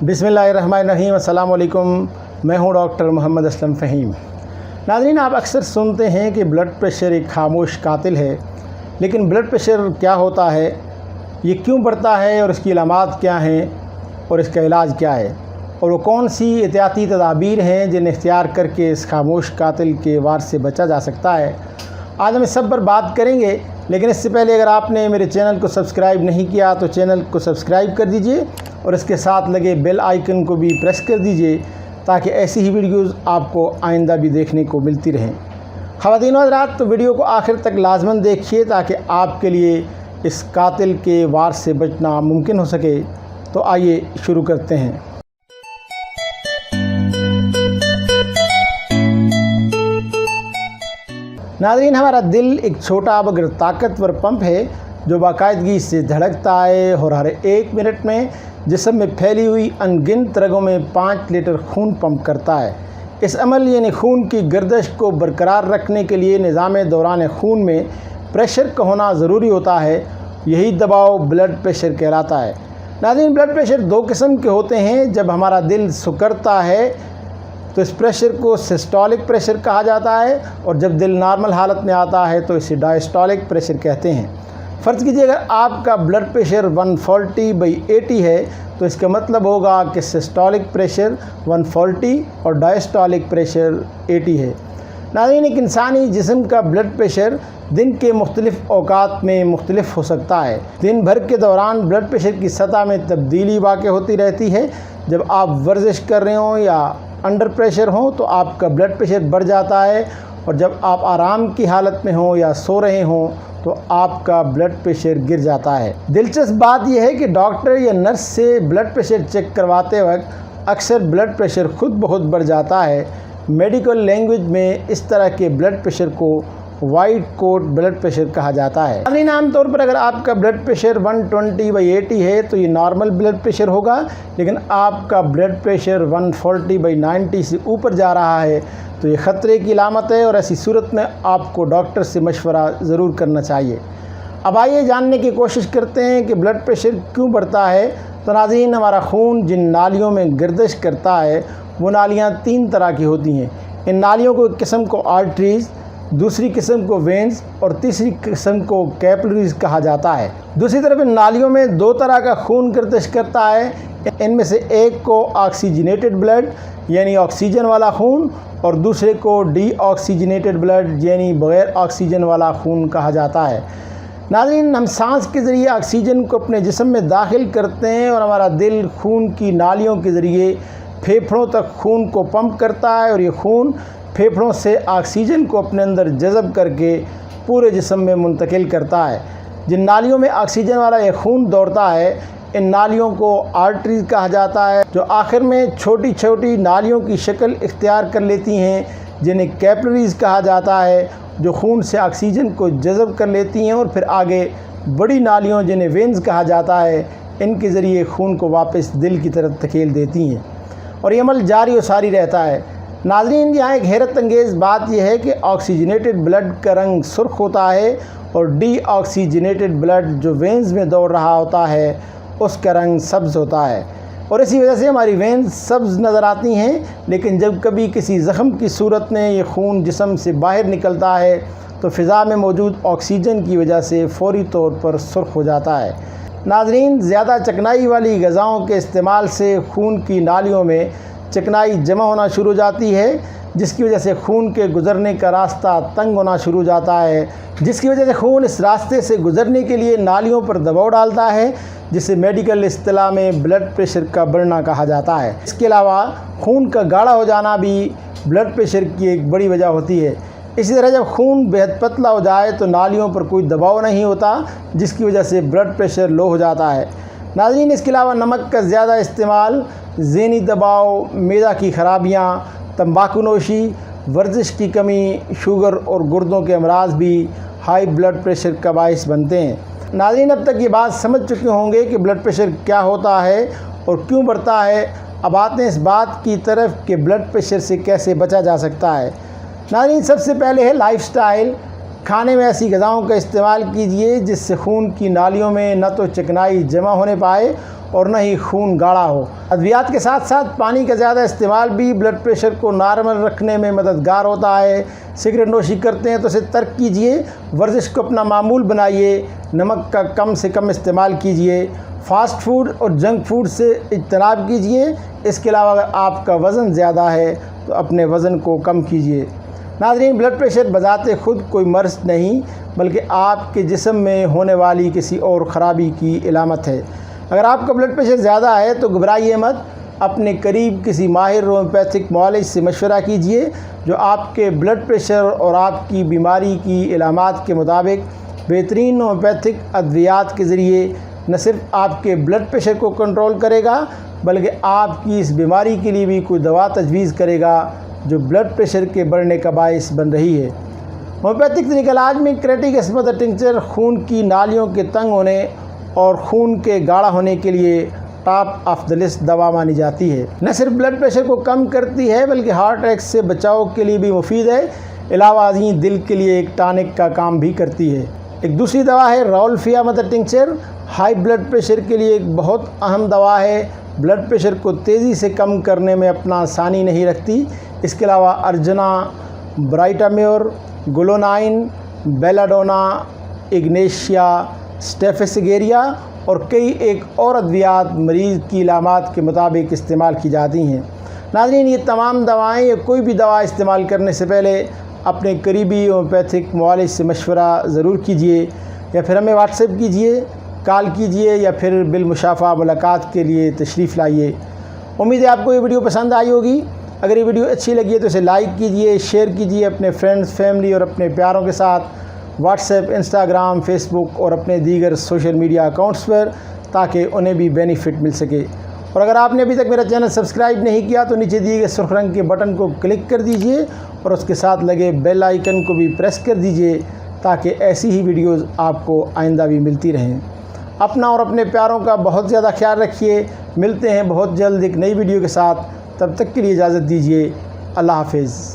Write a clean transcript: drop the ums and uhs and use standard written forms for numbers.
बिस्मिल्लाहिर्रहमानिर्रहीम। अस्सलाम वालेकुम। मैं हूं डॉक्टर मोहम्मद असलम फ़हीम। नाज़रीन, आप अक्सर सुनते हैं कि ब्लड प्रेशर एक खामोश कातिल है, लेकिन ब्लड प्रेशर क्या होता है, ये क्यों बढ़ता है और इसकी अलामात क्या हैं और इसका इलाज क्या है, और वो कौन सी एहतियाती तदाबीर हैं जिन्हें इख्तियार करके इस खामोश कातिल के वार से बचा जा सकता है। आज हम इस सब पर बात करेंगे, लेकिन इससे पहले अगर आपने मेरे चैनल को सब्सक्राइब नहीं किया तो चैनल को सब्सक्राइब कर दीजिए और इसके साथ लगे बेल आइकन को भी प्रेस कर दीजिए ताकि ऐसी ही वीडियोज़ आपको आइंदा भी देखने को मिलती रहें। ख़वातीन और हज़रात, तो वीडियो को आखिर तक लाजमन देखिए ताकि आपके लिए इस कातिल के वार से बचना मुमकिन हो सके। तो आइए शुरू करते हैं। नाज़रीन, हमारा दिल एक छोटा मगर ताकतवर पंप है जो बाकायदगी से धड़कता है और हर एक मिनट में जिस्म में फैली हुई अनगिनत रगों में 5 लीटर खून पंप करता है। इस अमल यानी खून की गर्दिश को बरकरार रखने के लिए निज़ाम दौरान खून में प्रेशर का होना ज़रूरी होता है। यही दबाव ब्लड प्रेशर कहलाता है। नाज़रीन, ब्लड प्रेशर 2 किस्म के होते हैं। जब हमारा दिल सिकुड़ता है तो इस प्रेशर को सिस्टोलिक प्रेशर कहा जाता है, और जब दिल नॉर्मल हालत में आता है तो इसे डायस्टोलिक प्रेशर कहते हैं। फ़र्ज़ कीजिए अगर आपका ब्लड प्रेशर 140/80 है तो इसका मतलब होगा कि सिस्टोलिक प्रेशर 140 और डायस्टोलिक प्रेशर 80 है। नाज़रीन, एक इंसानी जिस्म का ब्लड प्रेशर दिन के मुख्तलिफ़ औकात में मुख्तलिफ हो सकता है। दिन भर के दौरान ब्लड प्रेशर की सतह में तब्दीली वाक़ होती रहती है। जब आप वर्जिश कर रहे हों या अंडर प्रेशर हो तो आपका ब्लड प्रेशर बढ़ जाता है, और जब आप आराम की हालत में हों या सो रहे हों तो आपका ब्लड प्रेशर गिर जाता है। दिलचस्प बात यह है कि डॉक्टर या नर्स से ब्लड प्रेशर चेक करवाते वक्त अक्सर ब्लड प्रेशर खुद बहुत बढ़ जाता है। मेडिकल लैंग्वेज में इस तरह के ब्लड प्रेशर को वाइट कोट ब्लड प्रेशर कहा जाता है। यानी आमतौर पर अगर आपका ब्लड प्रेशर 120/80 है तो ये नॉर्मल ब्लड प्रेशर होगा, लेकिन आपका ब्लड प्रेशर 140/90 से ऊपर जा रहा है तो ये ख़तरे की अलामत है, और ऐसी सूरत में आपको डॉक्टर से मशवरा ज़रूर करना चाहिए। अब आइए जानने की कोशिश करते हैं कि ब्लड प्रेशर क्यों बढ़ता है। तो नाज़रीन, हमारा खून जिन नालियों में गर्दिश करता है वो नालियाँ 3 तरह की होती हैं। इन नालियों को एक किस्म को आर्टरीज़, दूसरी किस्म को वेंस और तीसरी किस्म को कैपिलरीज़ कहा जाता है। दूसरी तरफ इन नालियों में 2 तरह का खून गर्दिश करता है। इनमें से एक को ऑक्सीजनेटेड ब्लड यानी ऑक्सीजन वाला खून, और दूसरे को डीऑक्सीजनेटेड ब्लड यानी बग़ैर ऑक्सीजन वाला खून कहा जाता है। नाज़रीन, हम सांस के ज़रिए ऑक्सीजन को अपने जिस्म में दाखिल करते हैं, और हमारा दिल खून की नालियों के ज़रिए फेफड़ों तक खून को पंप करता है, और ये खून फेफड़ों से ऑक्सीजन को अपने अंदर जज़ब करके पूरे जिस्म में मुंतकिल करता है। जिन नालियों में ऑक्सीजन वाला ये खून दौड़ता है इन नालियों को आर्टरीज़ कहा जाता है, जो आखिर में छोटी छोटी नालियों की शक्ल इख्तियार कर लेती हैं, जिन्हें कैपिलरीज़ कहा जाता है, जो खून से ऑक्सीजन को जज़ब कर लेती हैं, और फिर आगे बड़ी नालियों जिन्हें वेंस कहा जाता है, इनके ज़रिए खून को वापस दिल की तरफ धकेल देती हैं, और ये अमल जारी और सारी रहता है। नाज़रीन, यहाँ एक हैरत अंगेज़ बात यह है कि ऑक्सीजनेटेड ब्लड का रंग सुर्ख होता है, और डीऑक्सीजनेटेड ब्लड जो वेंस में दौड़ रहा होता है उसका रंग सब्ज़ होता है, और इसी वजह से हमारी वेंस सब्ज़ नज़र आती हैं। लेकिन जब कभी किसी ज़ख़म की सूरत में ये खून जिस्म से बाहर निकलता है तो फ़िज़ा में मौजूद ऑक्सीजन की वजह से फ़ौरी तौर पर सुर्ख हो जाता है। नाज़रीन, ज़्यादा चिकनाई वाली ग़िज़ाओं के इस्तेमाल से खून की नालियों में चिकनाई जमा होना शुरू हो जाती है, जिसकी वजह से खून के गुज़रने का रास्ता तंग होना शुरू हो जाता है, जिसकी वजह से खून इस रास्ते से गुज़रने के लिए नालियों पर दबाव डालता है, जिसे मेडिकल इस्तिलाह में ब्लड प्रेशर का बढ़ना कहा जाता है। इसके अलावा खून का गाढ़ा हो जाना भी ब्लड प्रेशर की एक बड़ी वजह होती है। इसी तरह जब खून बेहद पतला हो जाए तो नालियों पर कोई दबाव नहीं होता, जिसकी वजह से ब्लड प्रेशर लो हो जाता है। नाज़रीन, इसके अलावा नमक का ज़्यादा इस्तेमाल, ज़हनी दबाव, मैदा की ख़राबियाँ, तंबाकू नोशी, वर्जिश की कमी, शुगर और गुर्दों के अमराज भी हाई ब्लड प्रेशर का बाइस बनते हैं। नाज़रीन, अब तक ये बात समझ चुके होंगे कि ब्लड प्रेशर क्या होता है और क्यों बढ़ता है। अब आते हैं इस बात की तरफ कि ब्लड प्रेशर से कैसे बचा जा सकता है। नाज़रीन, सबसे पहले है लाइफस्टाइल। खाने में ऐसी ग़िज़ाओं का इस्तेमाल कीजिए जिससे खून की नालियों में न तो चिकनाई जमा होने पाए اور نہ ہی خون گاڑھا ہو۔ ادویات کے ساتھ ساتھ پانی کا زیادہ استعمال بھی بلڈ پریشر کو نارمل رکھنے میں مددگار ہوتا ہے۔ سگریٹ نوشی کرتے ہیں تو اسے ترک کیجیے، ورزش کو اپنا معمول بنائیے، نمک کا کم سے کم استعمال کیجیے، فاسٹ فوڈ اور جنک فوڈ سے اجتناب کیجیے۔ اس کے علاوہ اگر آپ کا وزن زیادہ ہے تو اپنے وزن کو کم کیجیے۔ ناظرین، بلڈ پریشر بذات خود کوئی مرض نہیں بلکہ آپ کے جسم میں ہونے والی کسی اور خرابی کی علامت ہے۔ اگر آپ کا بلڈ پریشر زیادہ ہے تو گھبرائیے مت، اپنے قریب کسی ماہر ہومیوپیتھک معالج سے مشورہ کیجیے جو آپ کے بلڈ پریشر اور آپ کی بیماری کی علامات کے مطابق بہترین ہومیوپیتھک ادویات کے ذریعے نہ صرف آپ کے بلڈ پریشر کو کنٹرول کرے گا بلکہ آپ کی اس بیماری کے لیے بھی کوئی دوا تجویز کرے گا جو بلڈ پریشر کے بڑھنے کا باعث بن رہی ہے۔ ہومیوپیتھک طریقہ علاج میں کریٹک اسمتھ ٹنکچر خون کی نالیوں کے تنگ ہونے اور خون کے گاڑھا ہونے کے لیے ٹاپ آف دی لسٹ دوا مانی جاتی ہے۔ نہ صرف بلڈ پریشر کو کم کرتی ہے بلکہ ہارٹ اٹیک سے بچاؤ کے لیے بھی مفید ہے۔ علاوہ ازیں دل کے لیے ایک ٹانک کا کام بھی کرتی ہے۔ ایک دوسری دوا ہے رولفیا mother tincture, high blood pressure کے لیے ایک بہت اہم دوا ہے۔ بلڈ پریشر کو تیزی سے کم کرنے میں اپنا ثانی نہیں رکھتی۔ اس کے علاوہ ارجنا، برائٹامیور، گلونائن، بیلاڈونا، اگنیشیا، اسٹیفیسگیریا اور کئی ایک اور ادویات مریض کی علامات کے مطابق استعمال کی جاتی ہیں۔ ناظرین، یہ تمام دوائیں یا کوئی بھی دوا استعمال کرنے سے پہلے اپنے قریبی ہومیوپیتھک معالج سے مشورہ ضرور کیجیے، یا پھر ہمیں واٹس ایپ کیجیے، کال کیجیے، یا پھر بالمشافہ ملاقات کے لیے تشریف لائیے۔ امید ہے آپ کو یہ ویڈیو پسند آئی ہوگی۔ اگر یہ ویڈیو اچھی لگی ہے تو اسے لائک کیجیے، شیئر کیجیے اپنے فرینڈز، فیملی اور اپنے پیاروں کے ساتھ واٹس ایپ، انسٹاگرام، فیس بک اور اپنے دیگر سوشل میڈیا اکاؤنٹس پر، تاکہ انہیں بھی بینیفٹ مل سکے۔ اور اگر آپ نے ابھی تک میرا چینل سبسکرائب نہیں کیا تو نیچے دیے گئے سرخ رنگ کے بٹن کو کلک کر دیجیے اور اس کے ساتھ لگے بیل آئیکن کو بھی پریس کر دیجیے تاکہ ایسی ہی ویڈیوز آپ کو آئندہ بھی ملتی رہیں۔ اپنا اور اپنے پیاروں کا بہت زیادہ خیال رکھیے۔ ملتے ہیں بہت جلد ایک نئی ویڈیو کے ساتھ، تب تک کے لیے اجازت دیجیے۔ اللہ حافظ۔